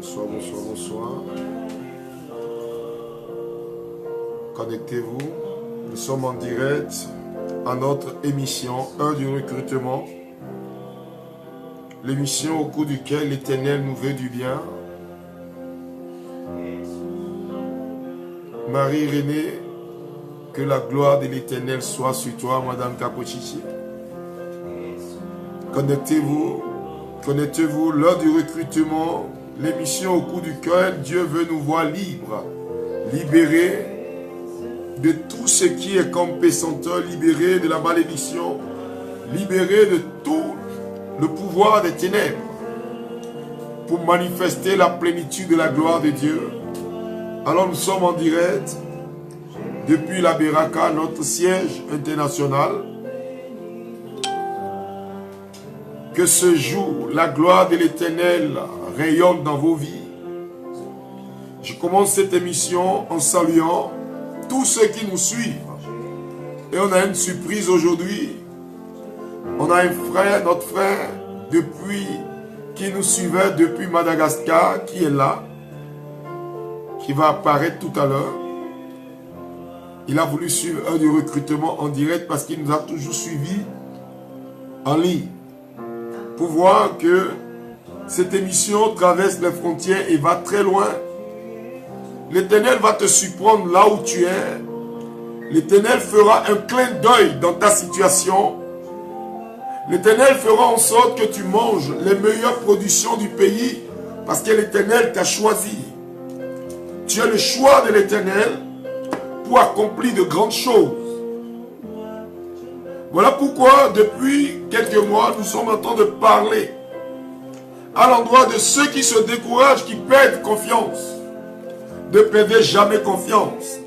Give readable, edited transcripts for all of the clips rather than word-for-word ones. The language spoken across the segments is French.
Bonsoir, bonsoir, bonsoir. Connectez-vous. Nous sommes en direct à notre émission Heure du recrutement. L'émission au cours duquel l'Éternel nous veut du bien. Marie-Renée, que la gloire de l'Éternel soit sur toi, Madame Kapochichi. Connectez-vous, l'heure du recrutement, l'émission au cours duquel Dieu veut nous voir libres, libérés de tout ce qui est comme pesanteur, libérés de la malédiction, libérés de tout le pouvoir des ténèbres, pour manifester la plénitude de la gloire de Dieu. Alors nous sommes en direct depuis la Beraka, notre siège international. Que ce jour, la gloire de l'Éternel rayonne dans vos vies. Je commence cette émission en saluant tous ceux qui nous suivent. Et on a une surprise aujourd'hui. On a un frère, notre frère, qui nous suivait depuis Madagascar, qui est là, qui va apparaître tout à l'heure. Il a voulu suivre Heure du recrutement en direct parce qu'il nous a toujours suivis en ligne. Pour voir que cette émission traverse les frontières et va très loin. L'Éternel va te surprendre là où tu es. L'Éternel fera un clin d'œil dans ta situation. L'Éternel fera en sorte que tu manges les meilleures productions du pays parce que l'Éternel t'a choisi. Tu as le choix de l'Éternel pour accomplir de grandes choses. Voilà pourquoi, depuis quelques mois, nous sommes en train de parler à l'endroit de ceux qui se découragent, qui perdent confiance. Ne perdez jamais confiance.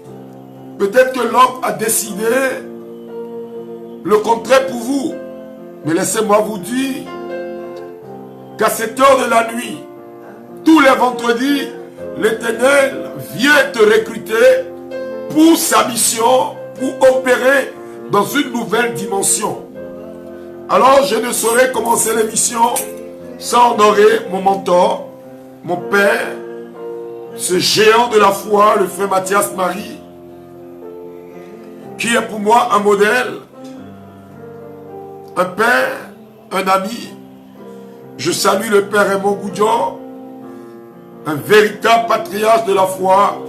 Peut-être que l'homme a décidé le contraire pour vous. Mais laissez-moi vous dire qu'à cette heure de la nuit, tous les vendredis, l'Éternel vient te recruter pour sa mission, pour opérer dans une nouvelle dimension. Alors je ne saurais commencer l'émission sans honorer mon mentor, mon père, ce géant de la foi, le frère Mathias Marie, qui est pour moi un modèle, un père, un ami. Je salue le père Raymond Goudjon, un véritable patriarche de la foi,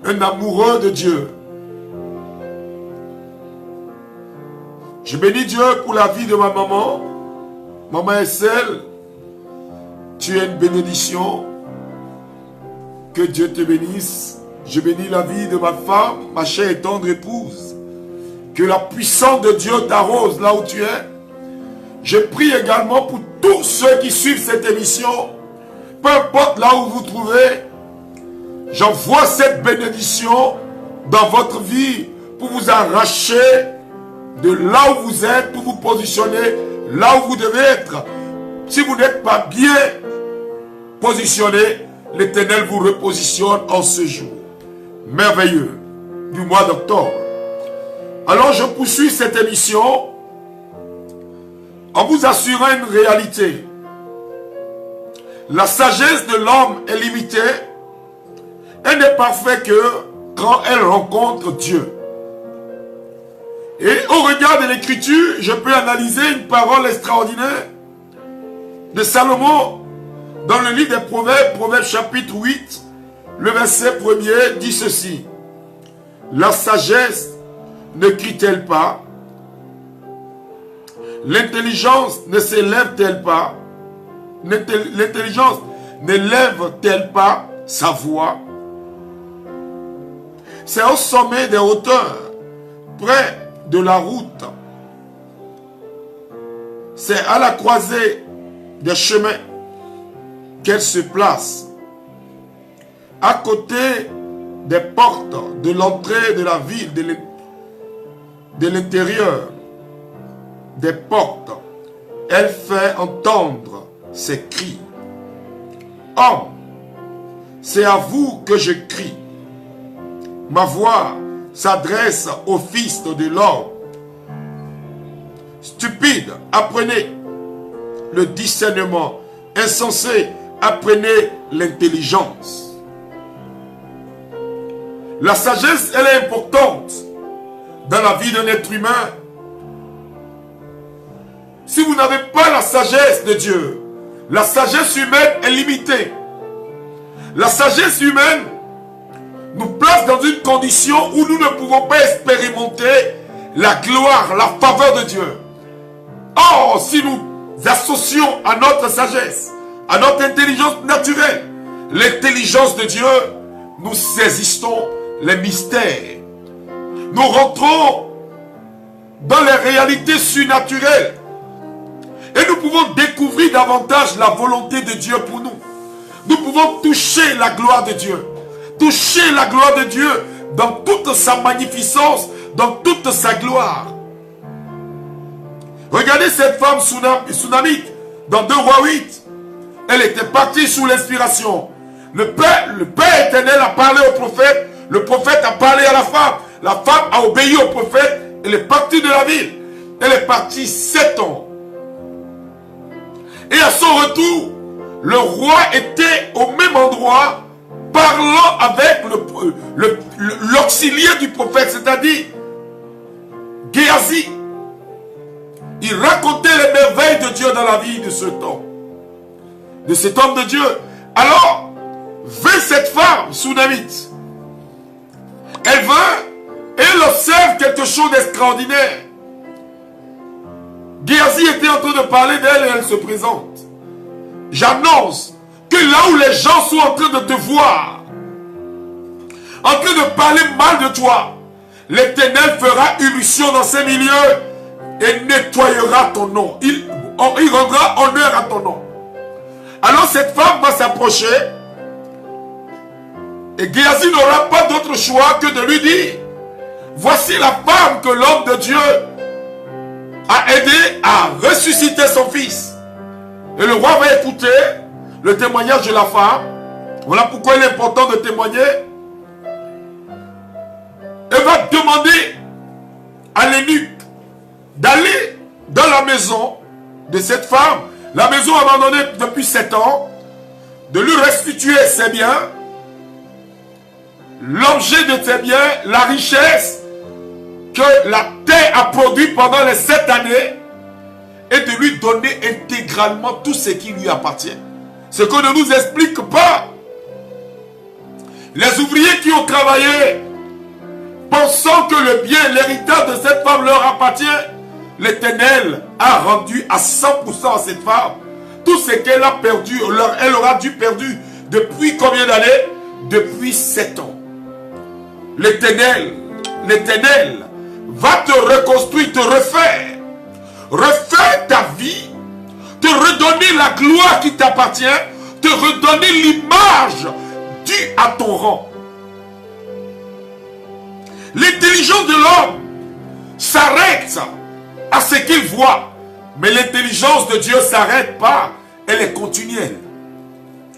un amoureux de Dieu. Je bénis Dieu pour la vie de ma maman. Maman Estelle, tu es une bénédiction. Que Dieu te bénisse. Je bénis la vie de ma femme, ma chère et tendre épouse. Que la puissance de Dieu t'arrose là où tu es. Je prie également pour tous ceux qui suivent cette émission. Peu importe là où vous vous trouvez. J'envoie cette bénédiction dans votre vie pour vous arracher de là où vous êtes, pour vous positionner là où vous devez être. Si vous n'êtes pas bien positionné, l'Éternel vous repositionne en ce jour merveilleux du mois d'octobre. Alors je poursuis cette émission en vous assurant une réalité. La sagesse de l'homme est limitée. Elle n'est parfaite que quand elle rencontre Dieu. Et au regard de l'écriture, je peux analyser une parole extraordinaire de Salomon dans le livre des Proverbes, Proverbes chapitre 8, le verset 1er dit ceci. La sagesse ne crie-t-elle pas? L'intelligence ne s'élève-t-elle pas? L'intelligence n'élève-t-elle pas sa voix? C'est au sommet des hauteurs, près de la route. C'est à la croisée des chemins qu'elle se place. À côté des portes de l'entrée de la ville, de l'intérieur des portes, elle fait entendre ses cris. Homme, c'est à vous que je crie. Ma voix s'adresse au fils de l'homme. Stupide, apprenez le discernement. Insensé, apprenez l'intelligence. La sagesse, elle est importante dans la vie d'un être humain. Si vous n'avez pas la sagesse de Dieu, la sagesse humaine est limitée. La sagesse humaine nous place dans une condition où nous ne pouvons pas expérimenter la gloire, la faveur de Dieu. Or, si nous associons à notre sagesse, à notre intelligence naturelle, l'intelligence de Dieu, nous saisissons les mystères. Nous rentrons dans les réalités surnaturelles. Et nous pouvons découvrir davantage la volonté de Dieu pour nous. Nous pouvons toucher la gloire de Dieu. Toucher la gloire de Dieu dans toute sa magnificence, dans toute sa gloire. Regardez cette femme sunamite dans 2 Rois 8. Elle était partie sous l'inspiration. Le Père éternel a parlé au prophète. Le prophète a parlé à la femme. La femme a obéi au prophète. Elle est partie de la ville. Elle est partie 7 ans. Et à son retour, le roi était au même endroit, parlant avec l'auxiliaire du prophète, c'est-à-dire Géasi. Il racontait les merveilles de Dieu dans la vie de cet homme de Dieu. Alors, vint cette femme sunamite. Elle vint et elle observe quelque chose d'extraordinaire. Géasi était en train de parler d'elle et elle se présente. J'annonce que là où les gens sont en train de te voir, en train de parler mal de toi, l'Éternel fera irruption dans ces milieux et nettoyera ton nom. Il rendra honneur à ton nom. Alors cette femme va s'approcher et Géasi n'aura pas d'autre choix que de lui dire: voici la femme que l'homme de Dieu a aidé à ressusciter son fils. Et le roi va écouter le témoignage de la femme. Voilà pourquoi il est important de témoigner. Et va demander à l'eunuque d'aller dans la maison de cette femme, la maison abandonnée depuis 7 ans, de lui restituer ses biens, l'objet de ses biens, la richesse que la terre a produit pendant les 7 années, et de lui donner intégralement tout ce qui lui appartient. Ce qu'on ne nous explique pas. Les ouvriers qui ont travaillé, pensant que le bien, l'héritage de cette femme leur appartient, l'Éternel a rendu à 100% à cette femme tout ce qu'elle a perdu, elle aura dû perdu depuis combien d'années? Depuis 7 ans. L'Éternel va te reconstruire, te refaire ta vie, te redonner la gloire qui t'appartient, te redonner l'image due à ton rang. L'intelligence de l'homme s'arrête à ce qu'il voit, mais l'intelligence de Dieu ne s'arrête pas, elle est continuelle.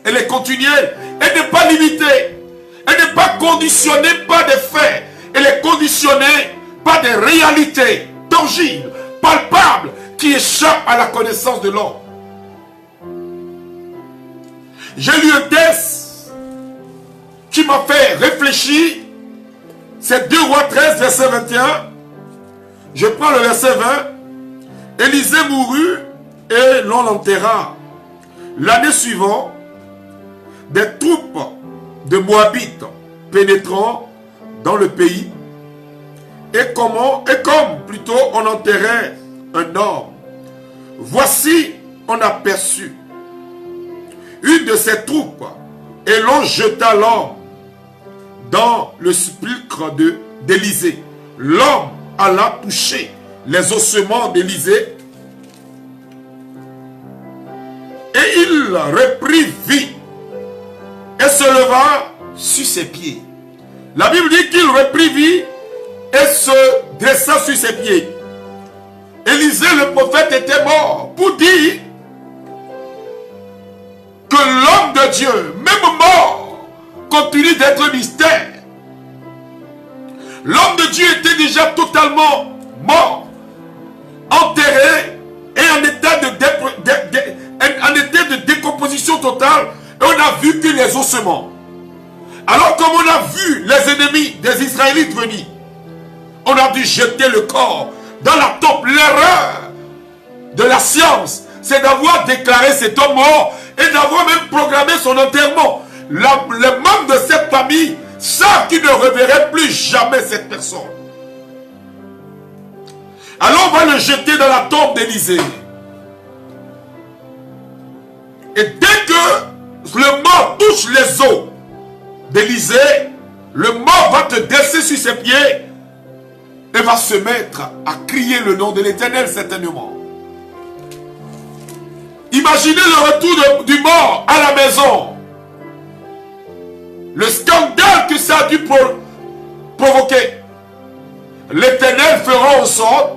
Elle est continuelle, elle n'est pas limitée, elle n'est pas conditionnée par des faits, elle est conditionnée par des réalités tangibles, palpables, qui échappent à la connaissance de l'homme. J'ai lu un texte qui m'a fait réfléchir. C'est 2 Rois 13, verset 21. Je prends le verset 20. Élisée mourut et l'on l'enterra. L'année suivante, des troupes de Moabites pénétrant dans le pays. Et comme plutôt on enterrait un homme, voici on aperçut une de ces troupes et l'on jeta l'homme dans le sépulcre d'Élisée. L'homme alla toucher les ossements d'Élisée et il reprit vie et se leva sur ses pieds. La Bible dit qu'il reprit vie et se dressa sur ses pieds. Élisée le prophète était mort pour dire que l'homme de Dieu, même mort, continue d'être mystère. L'homme de Dieu était déjà totalement mort, enterré et en état de décomposition totale a vu que les ossements, alors comme on a vu les ennemis des Israélites venir, on a dû jeter le corps dans la tombe. L'erreur de la science, c'est d'avoir déclaré cet homme mort et d'avoir même programmé son enterrement. Les membres de cette famille savent qu'ils ne reverraient plus jamais cette personne. Alors on va le jeter dans la tombe d'Élisée. Et dès que le mort touche les os d'Élisée, le mort va te dresser sur ses pieds et va se mettre à crier le nom de l'Éternel certainement. Imaginez le retour du mort à la maison. Le scandale que ça a dû provoquer. L'Éternel fera en sorte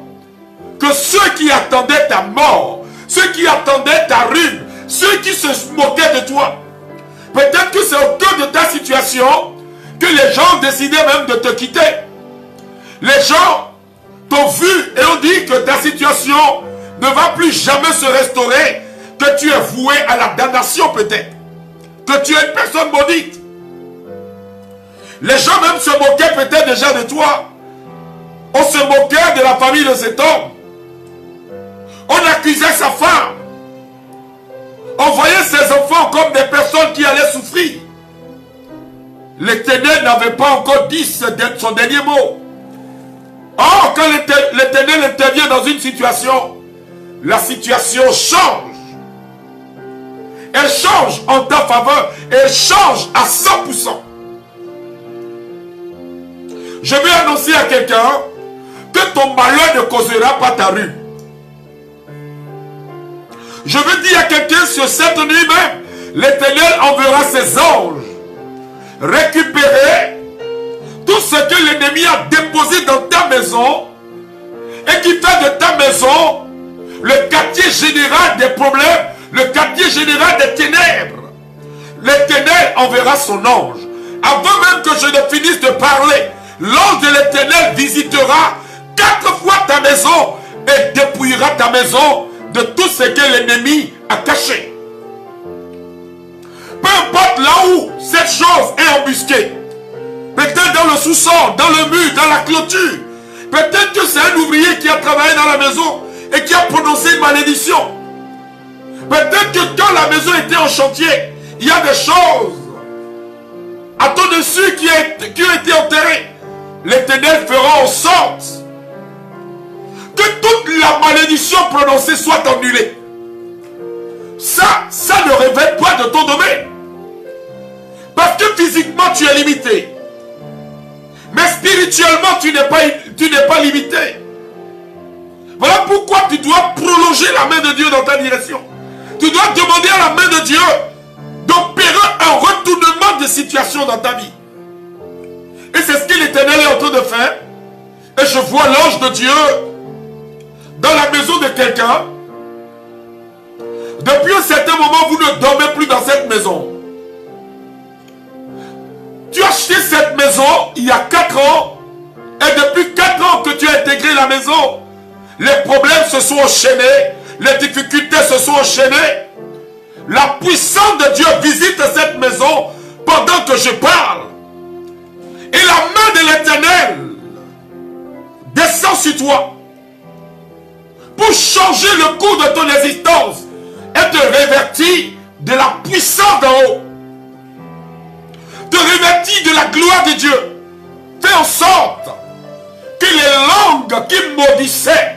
que ceux qui attendaient ta mort, ceux qui attendaient ta ruine, ceux qui se moquaient de toi, peut-être que c'est au cœur de ta situation que les gens ont décidé même de te quitter. Les gens t'ont vu et ont dit que ta situation ne va plus jamais se restaurer, que tu es voué à la damnation peut-être, que tu es une personne maudite. Les gens même se moquaient peut-être déjà de toi. On se moquait de la famille de cet homme. On accusait sa femme. On voyait ses enfants comme des personnes qui allaient souffrir. L'Éternel n'avait pas encore dit son dernier mot. Or, quand l'Éternel intervient dans une situation, la situation change. Elle change en ta faveur. Elle change à 100%. Je vais annoncer à quelqu'un que ton malheur ne causera pas ta rue. Je veux dire à quelqu'un sur cette nuit même, l'Éternel enverra ses anges récupérer tout ce que l'ennemi a déposé dans ta maison et qui fait de ta maison le quartier général des problèmes, le quartier général des ténèbres. L'Éternel enverra son ange. Avant même que je ne finisse de parler, l'ange de l'Éternel visitera 4 fois ta maison et dépouillera ta maison de tout ce que l'ennemi a caché. Peu importe là où cette chose est embusquée, peut-être dans le sous-sol, dans le mur, dans la clôture, peut-être que c'est un ouvrier qui a travaillé dans la maison et qui a prononcé une malédiction. Peut-être que quand la maison était en chantier, il y a des choses à ton dessus qui ont été enterrées. L'Éternel fera en sorte que toute la malédiction prononcée soit annulée. Ça ne révèle pas de ton domaine. Parce que physiquement tu es limité. Mais spirituellement tu n'es pas limité. Voilà pourquoi tu dois prolonger la main de Dieu dans ta direction. Tu dois demander à la main de Dieu d'opérer un retournement de situation dans ta vie. Et c'est ce que l'Éternel est en train de faire. Et je vois l'ange de Dieu dans la maison de quelqu'un. Depuis un certain moment, vous ne dormez plus dans cette maison. Tu as acheté cette maison il y a 4 ans. Et depuis 4 ans que tu as intégré la maison, les problèmes se sont enchaînés. Les difficultés se sont enchaînées. La puissance de Dieu visite cette maison pendant que je parle. Et la main de l'Éternel descend sur toi pour changer le cours de ton existence et te révertir de la puissance d'en haut. Te révertir de la gloire de Dieu. Fais en sorte que les langues qui maudissaient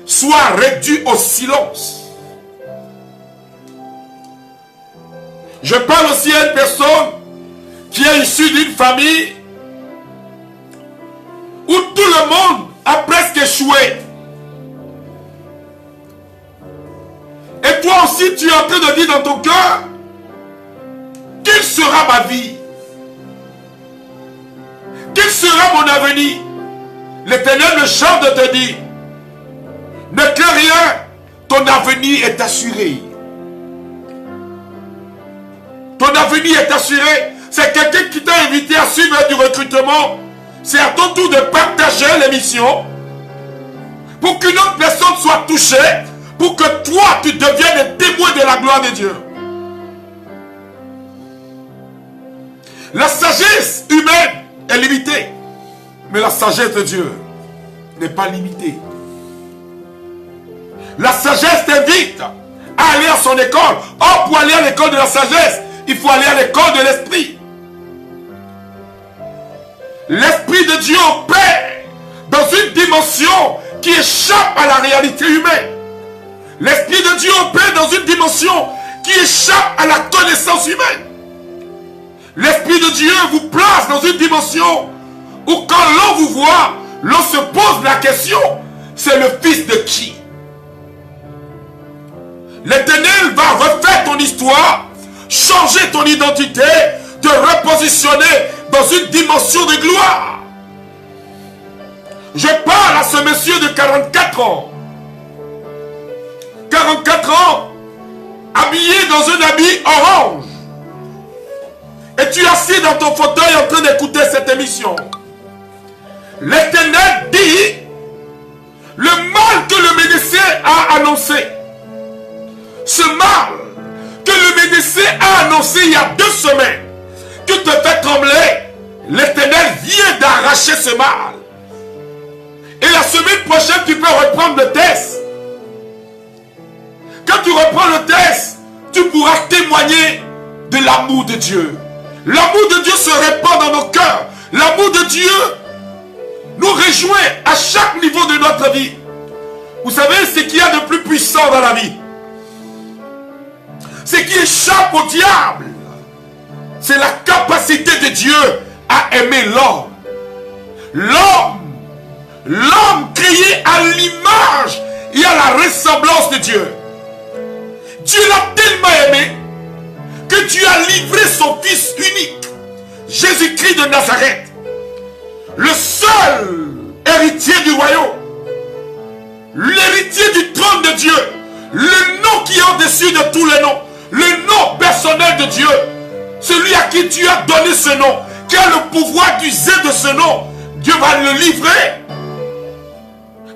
soient réduites au silence. Je parle aussi à une personne qui est issue d'une famille où tout le monde a presque échoué. Et toi aussi tu es en train de dire dans ton cœur, quelle sera ma vie? Quel sera mon avenir? L'Éternel me charge de te dire, ne crains rien, ton avenir est assuré. Ton avenir est assuré. C'est quelqu'un qui t'a invité à suivre du recrutement. C'est à ton tour de partager l'émission pour qu'une autre personne soit touchée pour que toi, tu deviennes un témoin de la gloire de Dieu. La sagesse humaine est limitée, mais la sagesse de Dieu n'est pas limitée. La sagesse t'invite à aller à son école. Or, pour aller à l'école de la sagesse, il faut aller à l'école de l'esprit. L'esprit de Dieu opère dans une dimension qui échappe à la réalité humaine. L'esprit de Dieu opère dans une dimension qui échappe à la connaissance humaine. L'esprit de Dieu vous place dans une dimension où quand l'on vous voit, l'on se pose la question, c'est le fils de qui? L'Éternel va refaire ton histoire, changer ton identité, te repositionner dans une dimension de gloire. Je parle à ce monsieur de 44 ans. 44 ans, habillé dans un habit orange. Et tu es assis dans ton fauteuil en train d'écouter cette émission. L'Éternel dit, le mal que le médecin a annoncé, ce mal que le médecin a annoncé il y a 2 semaines, que te fait trembler, l'Éternel vient d'arracher ce mal. Et la semaine prochaine, tu peux reprendre le test. Quand tu reprends le test, tu pourras témoigner de l'amour de Dieu. L'amour de Dieu se répand dans nos cœurs. L'amour de Dieu nous rejoint à chaque niveau de notre vie. Vous savez ce qu'il y a de plus puissant dans la vie? Ce qui échappe au diable, c'est la capacité de Dieu à aimer l'homme. L'homme créé à l'image et à la ressemblance de Dieu. Dieu l'a tellement aimé que Dieu a livré son Fils unique, Jésus-Christ de Nazareth, le seul héritier du royaume, l'héritier du trône de Dieu, le nom qui est au-dessus de tous les noms, le nom personnel de Dieu, celui à qui tu as donné ce nom, qui a le pouvoir d'user de ce nom. Dieu va le livrer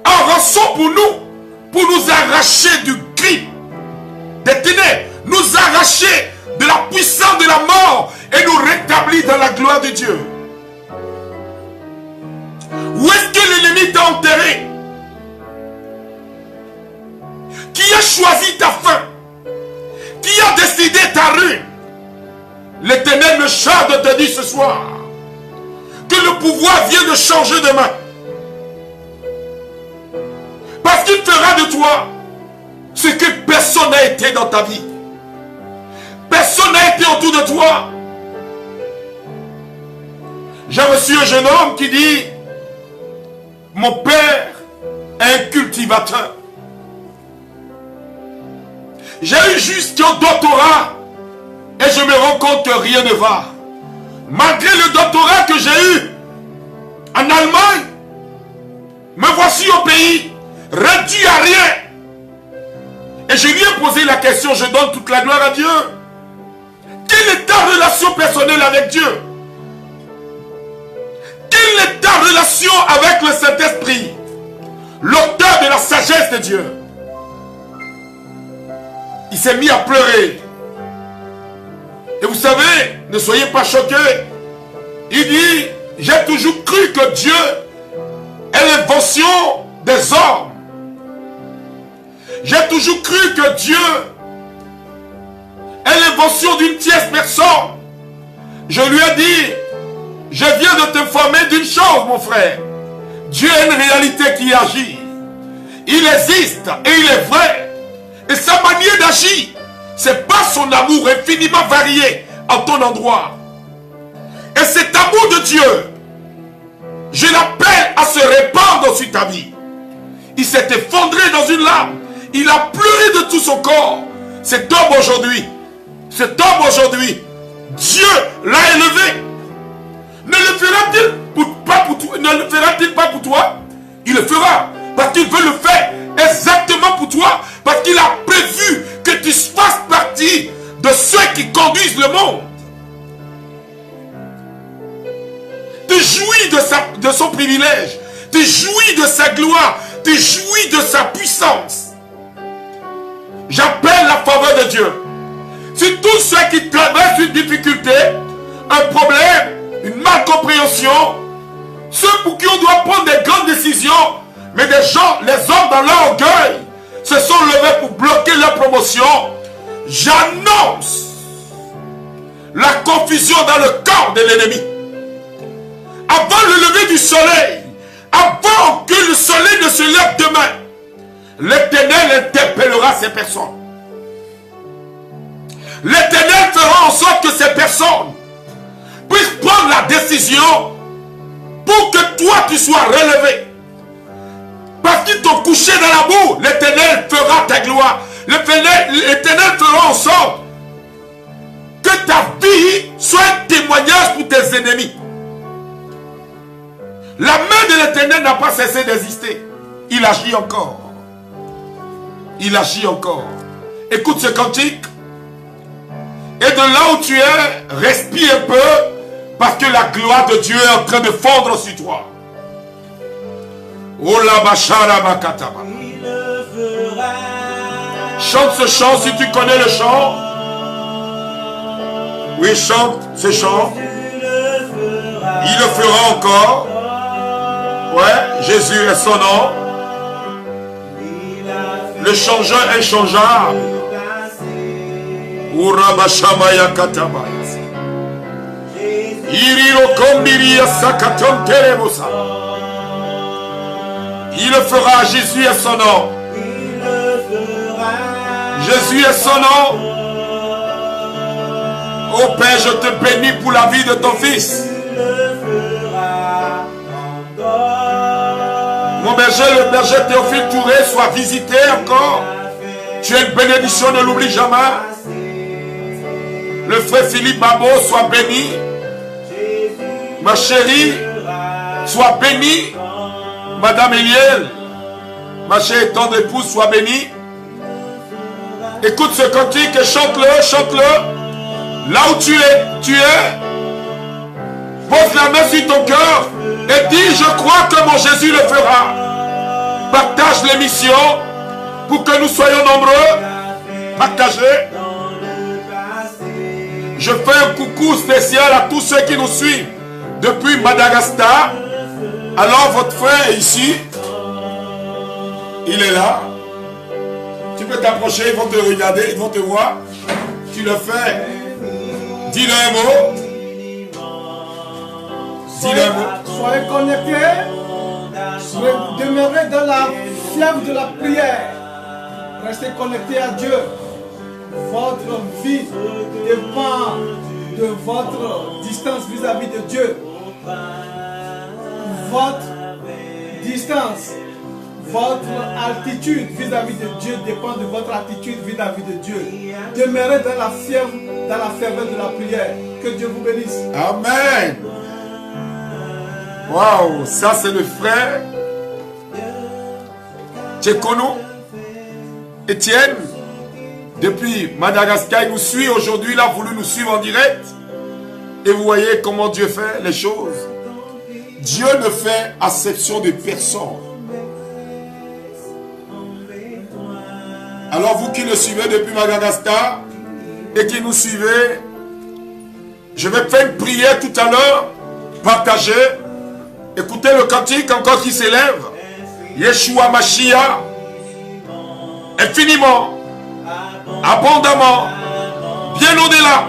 en rançon pour nous arracher du cri des ténèbres, nous arracher de la puissance de la mort et nous rétablir dans la gloire de Dieu. Où est-ce que l'ennemi t'a enterré? Qui a choisi ta fin? Qui a décidé ta ruine? L'Éternel me charge de te dire ce soir que le pouvoir vient de changer de main. Parce qu'il fera de toi ce que personne n'a été dans ta vie. Personne n'a été autour de toi. J'ai reçu un jeune homme qui dit, mon père est un cultivateur. J'ai eu jusqu'au doctorat et je me rends compte que rien ne va. Malgré le doctorat que j'ai eu en Allemagne, me voici au pays, réduit à rien. Et je lui ai posé la question, je donne toute la gloire à Dieu. Quelle est ta relation personnelle avec Dieu? Quelle est ta relation avec le Saint-Esprit, l'auteur de la sagesse de Dieu? Il s'est mis à pleurer. Et vous savez, ne soyez pas choqués. Il dit, j'ai toujours cru que Dieu est l'invention des hommes. J'ai toujours cru que Dieu est l'invention d'une tierce personne. Je lui ai dit, je viens de t'informer d'une chose, mon frère. Dieu est une réalité qui agit. Il existe et il est vrai. Et sa manière d'agir, c'est pas son amour infiniment varié en ton endroit. Et cet amour de Dieu, je l'appelle à se répandre sur ta vie. Il s'est effondré dans une larme. Il a pleuré de tout son corps. Cet homme aujourd'hui, Dieu l'a élevé. Ne le fera-t-il pas pour toi? Il le fera parce qu'il veut le faire exactement pour toi, parce qu'il a prévu que tu fasses partie de ceux qui conduisent le monde. Tu jouis de son privilège, tu jouis de sa gloire, tu jouis de sa puissance. de Dieu. Si tous ceux qui traversent une difficulté, un problème, une malcompréhension, ceux pour qui on doit prendre des grandes décisions, mais des gens, les hommes dans leur orgueil, se sont levés pour bloquer leur promotion, j'annonce la confusion dans le corps de l'ennemi. Avant le lever du soleil, avant que le soleil ne se lève demain, l'Éternel interpellera ces personnes. L'Éternel fera en sorte que ces personnes puissent prendre la décision pour que toi tu sois relevé. Parce qu'ils t'ont couché dans la boue, l'Éternel fera ta gloire. L'Éternel fera en sorte que ta vie soit un témoignage pour tes ennemis. La main de l'Éternel n'a pas cessé d'exister. Il agit encore. Il agit encore. Écoute ce cantique. Et de là où tu es, respire un peu, parce que la gloire de Dieu est en train de fondre sur toi. Chante ce chant si tu connais le chant. Oui, chante ce chant. Il le fera encore. Ouais, Jésus est son nom. Le changeur inchangeable. Urabashamaya katabaya. Iriro kombiria sakaton terebosa. Il le fera, Jésus est son nom. Jésus est son nom. Oh Père, je te bénis pour la vie de ton fils. Mon berger, le berger Théophile Touré, soit visité encore. Tu es une bénédiction, ne l'oublie jamais. Le frère Philippe Babo, soit béni. Ma chérie, sois bénie. Madame Eliel, ma chère et tendre épouse, sois bénie. Écoute ce cantique et chante-le, chante-le. Là où tu es, pose la main sur ton cœur et dis, je crois que mon Jésus le fera. Partage l'émission pour que nous soyons nombreux. Partagez. Je fais un coucou spécial à tous ceux qui nous suivent depuis Madagascar. Alors votre frère est ici. Il est là. Tu peux t'approcher, ils vont te regarder, ils vont te voir. Tu le fais. Dis-le un mot. Dis-le un mot. Soyez connectés. Demeurez dans la fièvre de la prière. Restez connectés à Dieu. Votre vie dépend de votre distance vis-à-vis de Dieu. Votre distance, votre altitude vis-à-vis de Dieu dépend de votre attitude vis-à-vis de Dieu. Demeurez dans la ferveur de la prière. Que Dieu vous bénisse. Amen. Waouh, ça c'est le frère Tchekono Étienne. Depuis Madagascar, il nous suit aujourd'hui. Il a voulu nous suivre en direct. Et vous voyez comment Dieu fait les choses. Dieu ne fait acception de personne. Alors vous qui le suivez depuis Madagascar et qui nous suivez, je vais faire une prière tout à l'heure. Partagez. Écoutez le cantique encore qui s'élève. Yeshua Mashiach. Infiniment. Abondamment. Bien au-delà.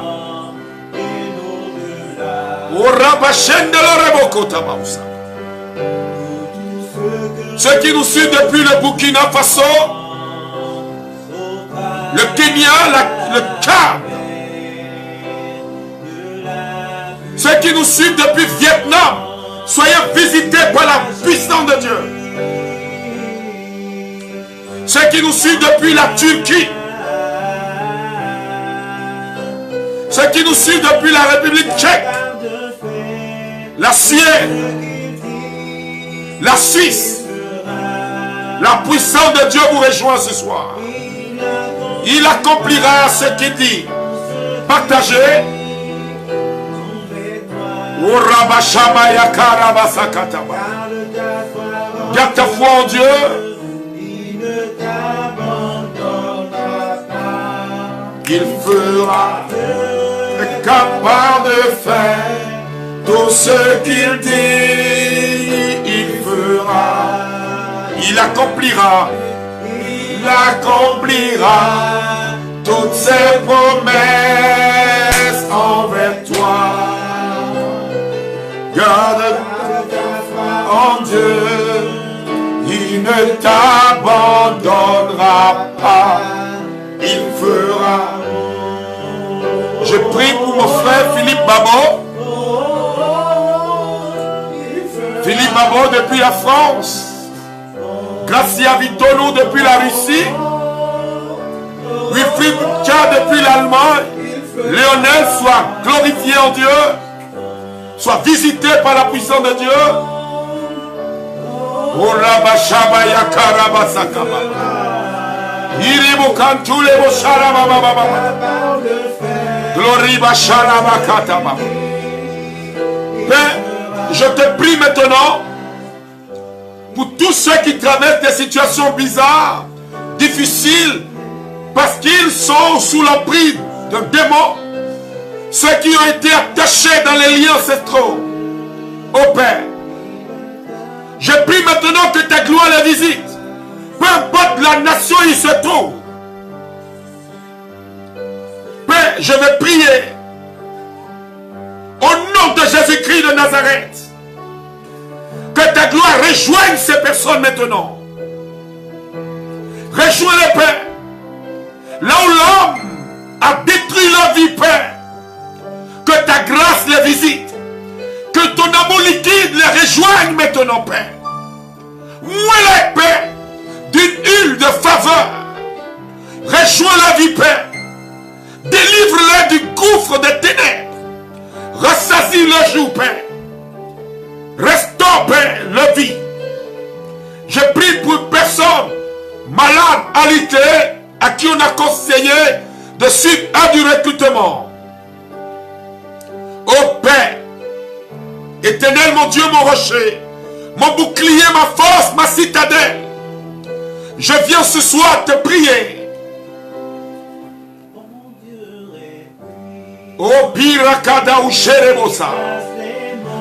Ceux qui nous suivent depuis le Burkina Faso, le Kenya, le Tchad, ceux qui nous suivent depuis Vietnam, soyez visités par la puissance de Dieu. Ceux qui nous suivent depuis la Turquie, ceux qui nous suivent depuis la République tchèque, la Suède, la Suisse, la puissance de Dieu vous rejoint ce soir. Il accomplira ce qu'il dit. Partagez. Garde ta foi en Dieu. il fera, est capable de faire tout ce qu'il dit, il fera, il accomplira toutes ses promesses envers toi. Garde en Dieu, il ne t'abandonnera pas, il fera. Je prie pour mon frère Philippe Babo. Philippe Babo depuis la France. Gracia Vitolo depuis la Russie. Wilfried Tcha depuis l'Allemagne. Léonel soit glorifié en Dieu. Soit visité par la puissance de Dieu. Père, je te prie maintenant pour tous ceux qui traversent des situations bizarres, difficiles, parce qu'ils sont sous l'emprise d'un démon, ceux qui ont été attachés dans les liens ancestraux. Ô Père, je prie maintenant que ta gloire les visite, peu importe la nation où ils se trouvent. Père, je vais prier au nom de Jésus-Christ de Nazareth, que ta gloire rejoigne ces personnes maintenant. Rejoins-les, Père. Là où l'homme a détruit leur vie, Père, que ta grâce les visite. Que ton amour liquide les rejoigne maintenant, Père. Moi-les, Père, d'une huile de faveur. Rejoins la vie, Père. Délivre-les du gouffre des ténèbres. Ressaisis le jour, Père. Restaure, Père, leur vie. Je prie pour une personne malade, alitée, à qui on a conseillé de suivre à du recrutement. Ô Père, Éternel, mon Dieu, mon rocher, mon bouclier, ma force, ma citadelle, je viens ce soir te prier. Ô Birakada ou Cherebosa,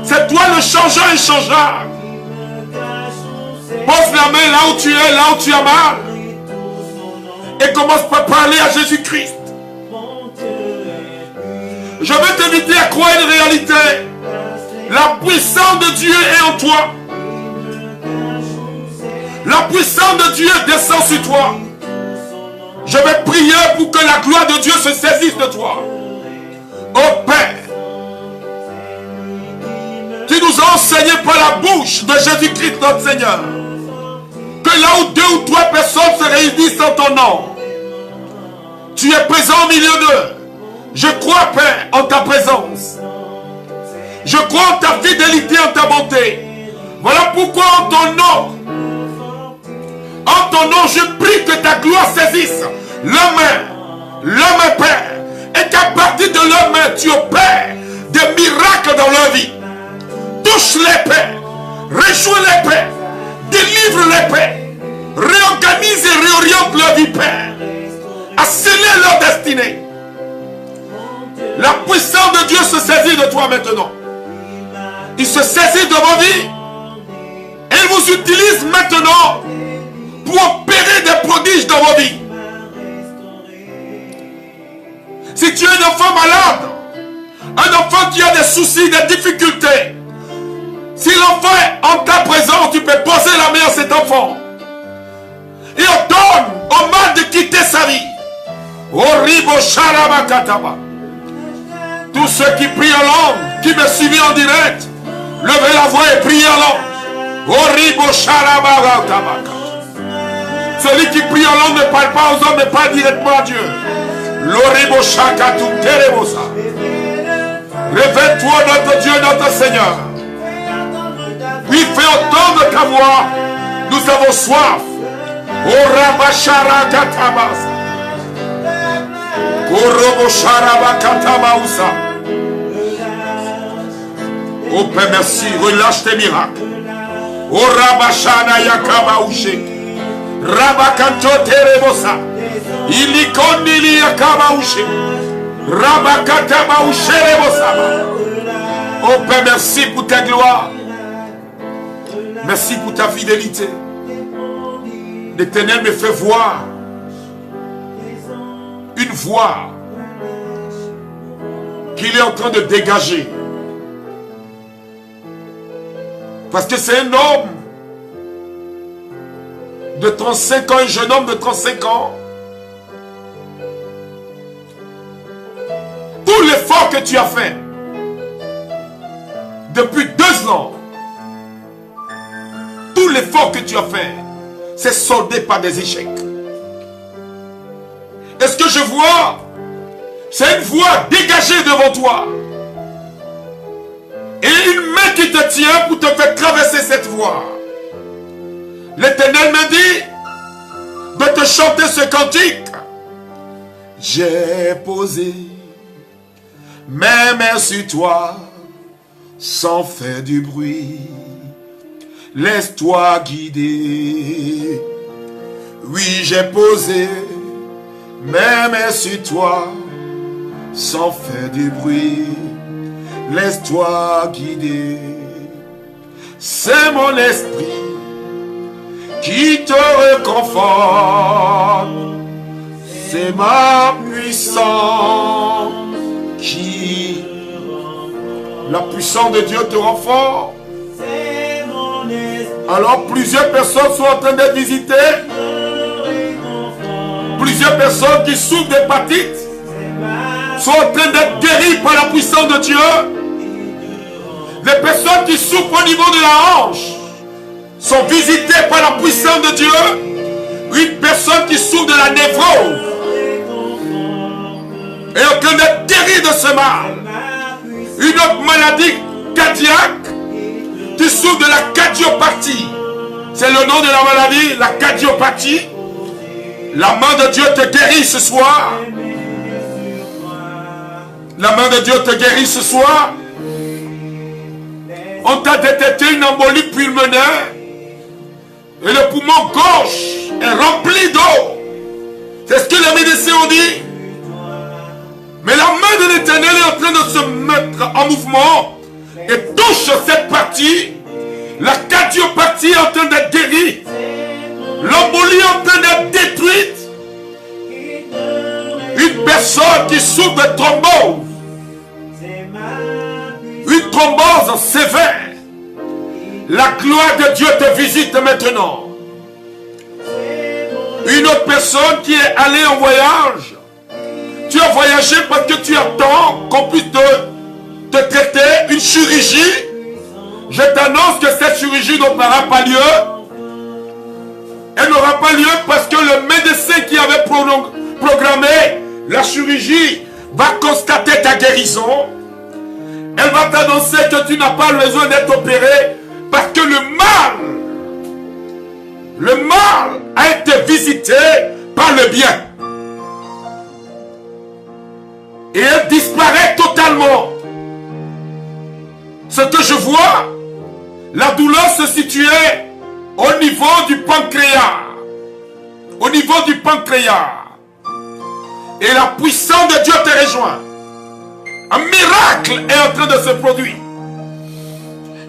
c'est toi le changeant inchangeable. Pose la main là où tu es, là où tu as mal, et commence par parler à Jésus-Christ. Je veux t'inviter à croire une réalité. La puissance de Dieu est en toi. La puissance de Dieu descend sur toi. Je vais prier pour que la gloire de Dieu se saisisse de toi. Ô Père, tu nous as enseigné par la bouche de Jésus-Christ notre Seigneur, que là où 2 ou 3 personnes se réunissent en ton nom, tu es présent au milieu d'eux. Je crois, Père, en ta présence. Je crois en ta fidélité, en ta bonté. Voilà pourquoi en ton nom, je prie que ta gloire saisisse leur main, Père, et qu'à partir de leur main, tu opères des miracles dans leur vie. Touche-les, Père. Réjouis-les, Père. Délivre-les, Père. Réorganise et réoriente leur vie, Père. Accélère leur destinée. La puissance de Dieu se saisit de toi maintenant. Il se saisit de vos vies. Et il vous utilise maintenant pour opérer des prodiges dans vos vies. Si tu es un enfant malade, un enfant qui a des soucis, des difficultés, si l'enfant est en ta présence, tu peux poser la main à cet enfant et ordonne au mal de quitter sa vie. Oribo Sharabakataba. Tous ceux qui prient en langue, qui me suivent en direct, levez la voix et priez en langue. Oribo Sharabakataba. Celui qui prie en langue ne parle pas aux hommes, mais parle directement à Dieu. L'Oribo Shakatum Terebosa. Révèle-toi, notre Dieu, notre Seigneur. Oui, fais entendre ta voix. Nous avons soif. Orabashara Katabas. Oroboshara Katabausa. Oh Père, merci. Relâche tes miracles. Orabashana Yakabaouché. Rabakanto Terebosa. Ilikondili Yakabaouché. Rabakatabaouché Rebosaba. Oh Père, merci pour ta gloire. Merci pour ta fidélité. L'Éternel me fait voir une voix qu'il est en train de dégager. Parce que c'est un homme de 35 ans, un jeune homme de 35 ans. Tout l'effort que tu as fait depuis 2 ans, tout l'effort que tu as fait, c'est soldé par des échecs. Et ce que je vois, c'est une voie dégagée devant toi. Et une main qui te tient pour te faire traverser cette voie. L'Éternel me dit de te chanter ce cantique. J'ai posé mes mains sur toi sans faire du bruit. Laisse-toi guider. Oui, j'ai posé mes mains sur toi sans faire du bruit. Laisse-toi guider. C'est mon esprit qui te réconforte. C'est ma puissance qui... La puissance de Dieu te rend fort. Alors plusieurs personnes sont en train d'être visitées. Plusieurs personnes qui souffrent d'hépatite sont en train d'être guéries par la puissance de Dieu. Les personnes qui souffrent au niveau de la hanche sont visitées par la puissance de Dieu. Une personne qui souffre de la névrose est en train d'être guérie de ce mal. Une autre maladie cardiaque, tu souffres de la cardiopathie. C'est le nom de la maladie, la cardiopathie. La main de Dieu te guérit ce soir. La main de Dieu te guérit ce soir. On t'a détecté une embolie pulmonaire. Et le poumon gauche est rempli d'eau. C'est ce que les médecins ont dit. Mais la main de l'Éternel est en train de se mettre en mouvement et touche cette partie. La cardiopathie est en train d'être guérie. L'embolie est en train d'être détruite. Une personne qui souffre de thrombose. Une thrombose sévère. La gloire de Dieu te visite maintenant. Une autre personne qui est allée en voyage. Tu as voyagé parce que tu attends qu'on puisse te traiter une chirurgie. Je t'annonce que cette chirurgie n'aura pas lieu. Elle n'aura pas lieu parce que le médecin qui avait programmé la chirurgie va constater ta guérison. Elle va t'annoncer que tu n'as pas besoin d'être opéré parce que le mal a été visité par le bien. Et elle disparaît totalement. Ce que je vois, la douleur se situait au niveau du pancréas. Au niveau du pancréas. Et la puissance de Dieu te rejoint. Un miracle est en train de se produire.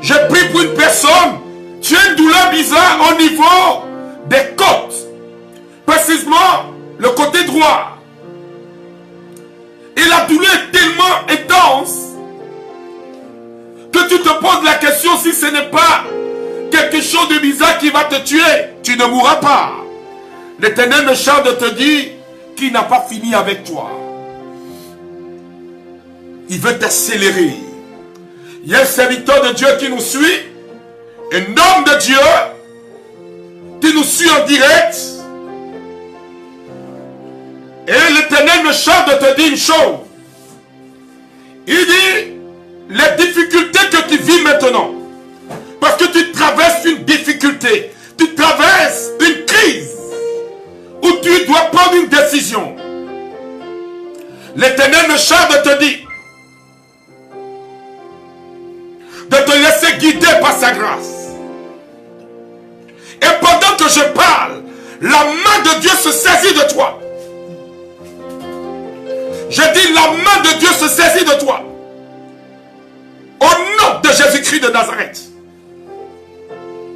J'ai pris pour une personne. Tu as une douleur bizarre au niveau des côtes. Précisément le côté droit. Et la douleur est tellement intense que tu te poses la question si ce n'est pas quelque chose de bizarre qui va te tuer. Tu ne mourras pas. L'Éternel me charge de te dire qu'il n'a pas fini avec toi. Il veut t'accélérer. Il y a un serviteur de Dieu qui nous suit. Un homme de Dieu qui nous suit en direct. Et l'Éternel me charge de te dire une chose. Il dit, les difficultés que tu vis maintenant, parce que tu traverses une difficulté, tu traverses une crise, où tu dois prendre une décision. L'Éternel me charge de te dire, de te laisser guider par sa grâce. Et pendant que je parle, la main de Dieu se saisit de toi. dit, la main de Dieu se saisit de toi. Au nom de Jésus-Christ de Nazareth.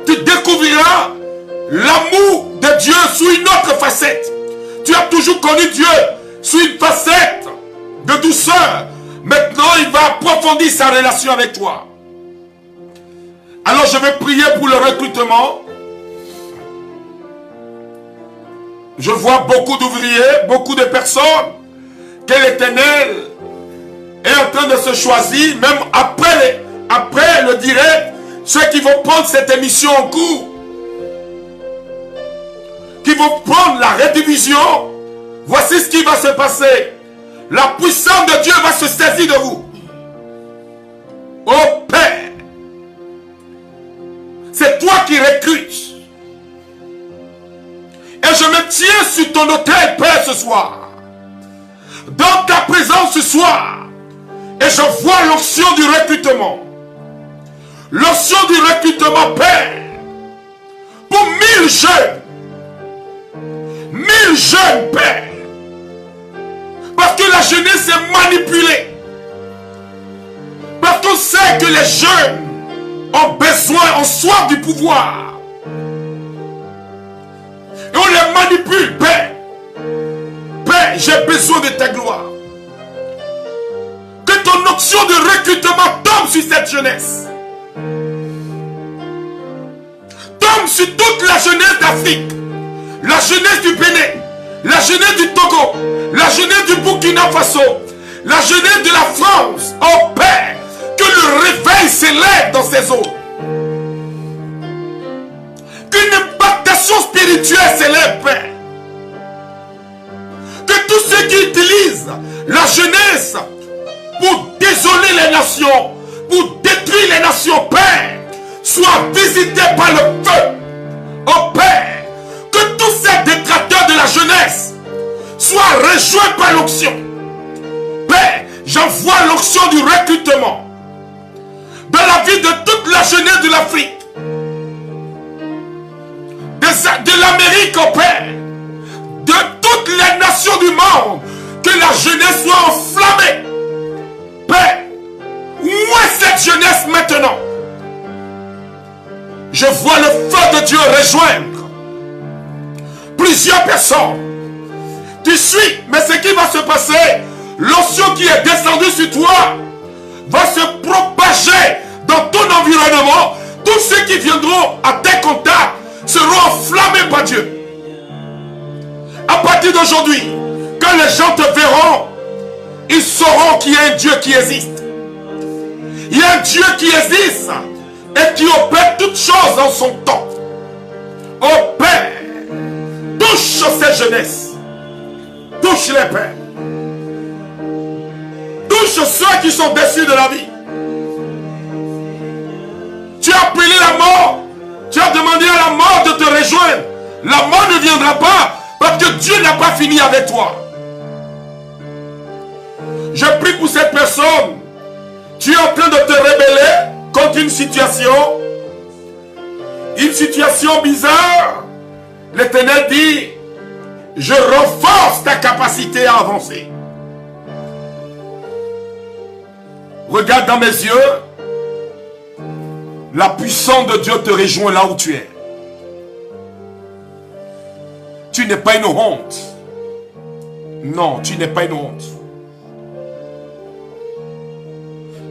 Tu découvriras l'amour de Dieu sous une autre facette. Tu as toujours connu Dieu sous une facette de douceur. Maintenant, il va approfondir sa relation avec toi. Alors, je vais prier pour le recrutement. Je vois beaucoup d'ouvriers, beaucoup de personnes que l'Éternel est en train de se choisir, même après le direct, ceux qui vont prendre cette émission en cours, qui vont prendre la rediffusion. Voici ce qui va se passer. La puissance de Dieu va se saisir de vous. Oh Père, c'est toi qui recrutes. Et je me tiens sur ton autel, Père, ce soir. Dans ta présence ce soir. Et je vois l'onction du recrutement. L'onction du recrutement, Père. Pour 1000 jeunes. 1000 jeunes, Père. Parce que la jeunesse est manipulée. Parce qu'on sait que les jeunes ont besoin, ont soif du pouvoir. Et on les manipule, Père. Père, j'ai besoin de ta gloire. Que ton onction de recrutement tombe sur cette jeunesse. Tombe sur toute la jeunesse d'Afrique. La jeunesse du Bénin. La jeunesse du Togo. La jeunesse du Burkina Faso. La jeunesse de la France. Oh Père, que le réveil s'élève dans ces eaux. Qu'une impactation spirituelle s'élève, Père. Que tous ceux qui utilisent la jeunesse pour désoler les nations, pour détruire les nations, Père, soient visités par le feu. Oh Père, que tous ces détracteurs de la jeunesse soient rejoints par l'onction. Père, j'envoie l'onction du recrutement dans la vie de toute la jeunesse de l'Afrique, de l'Amérique, oh Père, de toutes les nations du monde, que la jeunesse soit enflammée. Père, où est cette jeunesse maintenant? Je vois le feu de Dieu rejoindre plusieurs personnes. Tu suis, mais ce qui va se passer, l'onction qui est descendue sur toi va se propager dans ton environnement. Tous ceux qui viendront à tes contacts seront enflammés par Dieu. À partir d'aujourd'hui, quand les gens te verront, ils sauront qu'il y a un Dieu qui existe. Il y a un Dieu qui existe et qui opère toutes choses en son temps. Oh Père, touche ces jeunesses. Touche les pères. Touche ceux qui sont déçus de la vie. Tu as appelé la mort. Tu as demandé à la mort de te rejoindre. La mort ne viendra pas parce que Dieu n'a pas fini avec toi. Je prie pour cette personne. Tu es en train de te rebeller contre une situation bizarre. L'Éternel dit, je renforce ta capacité à avancer. Regarde dans mes yeux. La puissance de Dieu te rejoint là où tu es. Tu n'es pas une honte. Non, tu n'es pas une honte.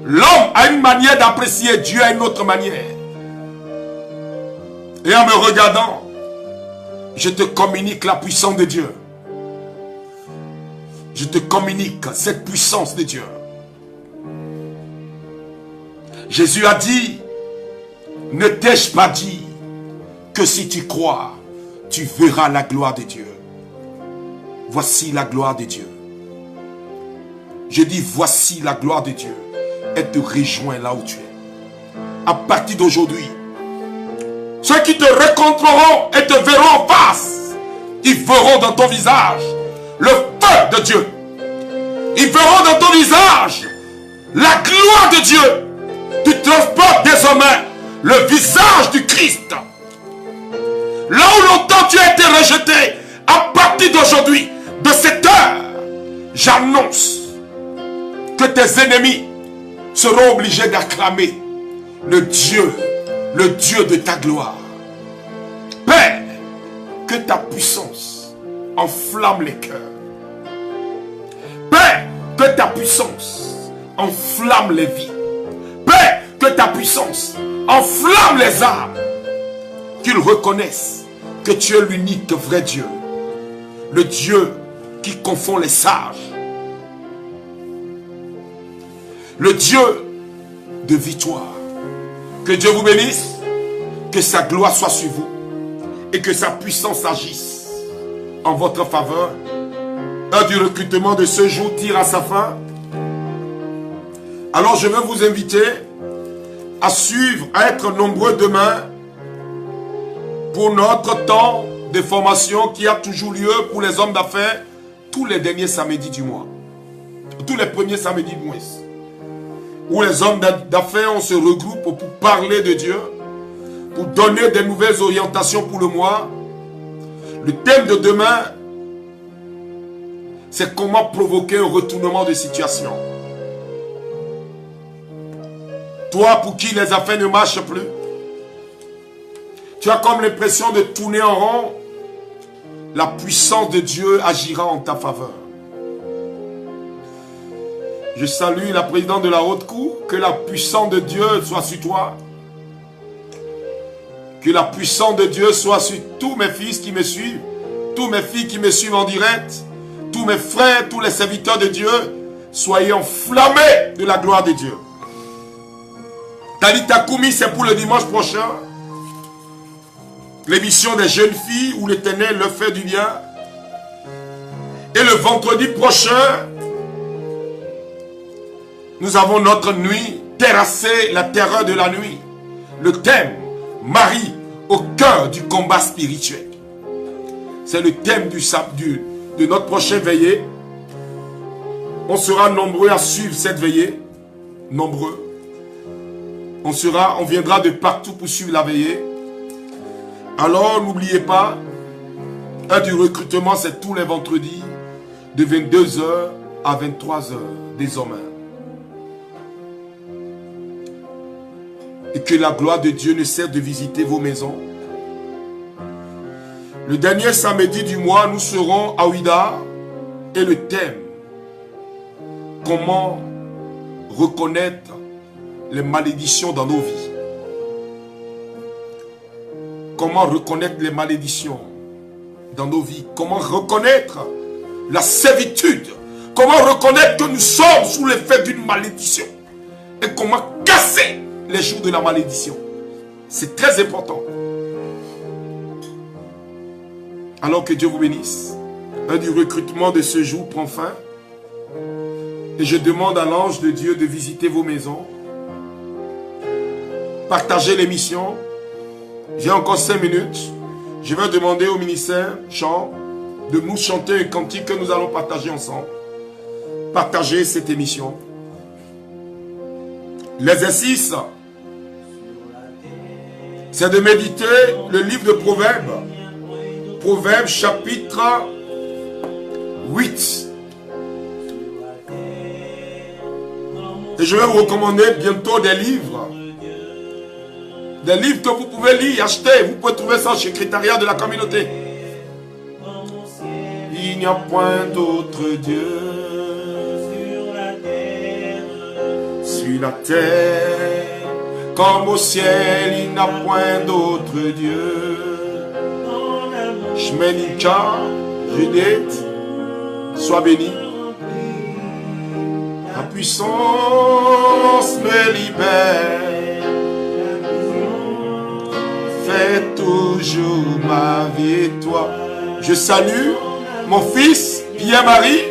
L'homme a une manière d'apprécier, Dieu a une autre manière. Et en me regardant, je te communique la puissance de Dieu. Je te communique cette puissance de Dieu. Jésus a dit, ne t'ai-je pas dit que si tu crois, tu verras la gloire de Dieu. Voici la gloire de Dieu. Je dis, voici la gloire de Dieu. Et te rejoins là où tu es. À partir d'aujourd'hui, ceux qui te rencontreront et te verront en face, ils verront dans ton visage le feu de Dieu. Ils verront dans ton visage la gloire de Dieu. Tu transportes désormais le visage du Christ. Là où longtemps tu as été rejeté, à partir d'aujourd'hui, de cette heure, j'annonce que tes ennemis seront obligés d'acclamer le Dieu de ta gloire. Père, que ta puissance enflamme les cœurs. Père, que ta puissance enflamme les vies. Père, que ta puissance enflamme les âmes. Qu'ils reconnaissent que tu es l'unique vrai Dieu. Le Dieu qui confond les sages. Le Dieu de victoire. Que Dieu vous bénisse. Que sa gloire soit sur vous. Et que sa puissance agisse en votre faveur. L'heure du recrutement de ce jour tire à sa fin. Alors je veux vous inviter à suivre, à être nombreux demain pour notre temps de formation qui a toujours lieu pour les hommes d'affaires tous les derniers samedis du mois. Tous les premiers samedis du mois. Où les hommes d'affaires, on se regroupe pour parler de Dieu, pour donner des nouvelles orientations pour le mois. Le thème de demain, c'est comment provoquer un retournement de situation. Toi, pour qui les affaires ne marchent plus, tu as comme l'impression de tourner en rond, la puissance de Dieu agira en ta faveur. Je salue la présidente de la haute cour, que la puissance de Dieu soit sur toi. Que la puissance de Dieu soit sur tous mes fils qui me suivent, tous mes filles qui me suivent en direct, tous mes frères, tous les serviteurs de Dieu, soyez enflammés de la gloire de Dieu. Talita Koumi, c'est pour le dimanche prochain. L'émission des jeunes filles où l'Éternel leur fait du bien. Et le vendredi prochain, nous avons notre nuit, terrasser la terreur de la nuit. Le thème, Marie au cœur du combat spirituel. C'est le thème de notre prochaine veillée. On sera nombreux à suivre cette veillée. Nombreux. On viendra de partout pour suivre la veillée. Alors, n'oubliez pas, l'heure du recrutement, c'est tous les vendredis, de 22h à 23h, désormais. Et que la gloire de Dieu ne cesse de visiter vos maisons. Le dernier samedi du mois, nous serons à Ouida. Et le thème, comment reconnaître les malédictions dans nos vies. Comment reconnaître les malédictions dans nos vies. Comment reconnaître la servitude. Comment reconnaître que nous sommes sous l'effet d'une malédiction. Et comment casser les jours de la malédiction. C'est très important. Alors que Dieu vous bénisse. L'heure du recrutement de ce jour prend fin. Et je demande à l'ange de Dieu de visiter vos maisons. Partagez l'émission. J'ai encore 5 minutes. Je vais demander au ministère chant de nous chanter un cantique que nous allons partager ensemble. Partagez cette émission. L'exercice, c'est de méditer le livre de Proverbes. Proverbes chapitre 8. Et je vais vous recommander bientôt des livres. Des livres que vous pouvez lire, acheter. Vous pouvez trouver ça au secrétariat de la communauté. Il n'y a point d'autre Dieu sur la terre comme au ciel. Il n'y a point d'autre Dieu. Shmenika, Judith, sois béni. La puissance me libère. Fais toujours ma victoire. Je salue mon fils Pierre-Marie,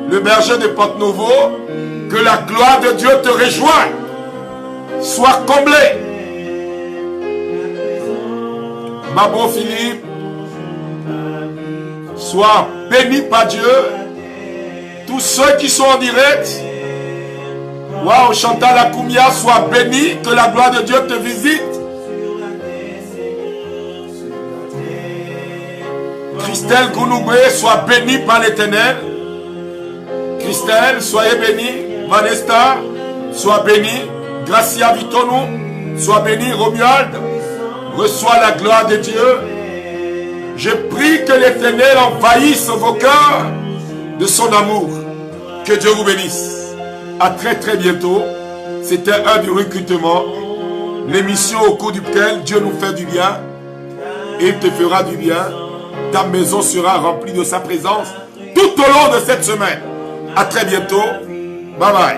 le berger de Porte-Nouveau. Que la gloire de Dieu te rejoigne. Sois comblé. Mabo Philippe, sois béni par Dieu. Tous ceux qui sont en direct, waouh, Chantal Akoumia, sois béni. Que la gloire de Dieu te visite. Christelle Gounoubé, sois béni par l'Éternel. Christelle, soyez bénie. Vanessa, sois bénie. Gracia Vitonou, sois bénie. Romuald, reçois la gloire de Dieu. Je prie que l'Éternel envahisse vos cœurs de son amour. Que Dieu vous bénisse. À très très bientôt. C'était un du recrutement. L'émission au cours duquel Dieu nous fait du bien. Et il te fera du bien. Ta maison sera remplie de sa présence tout au long de cette semaine. À très bientôt. Bye bye.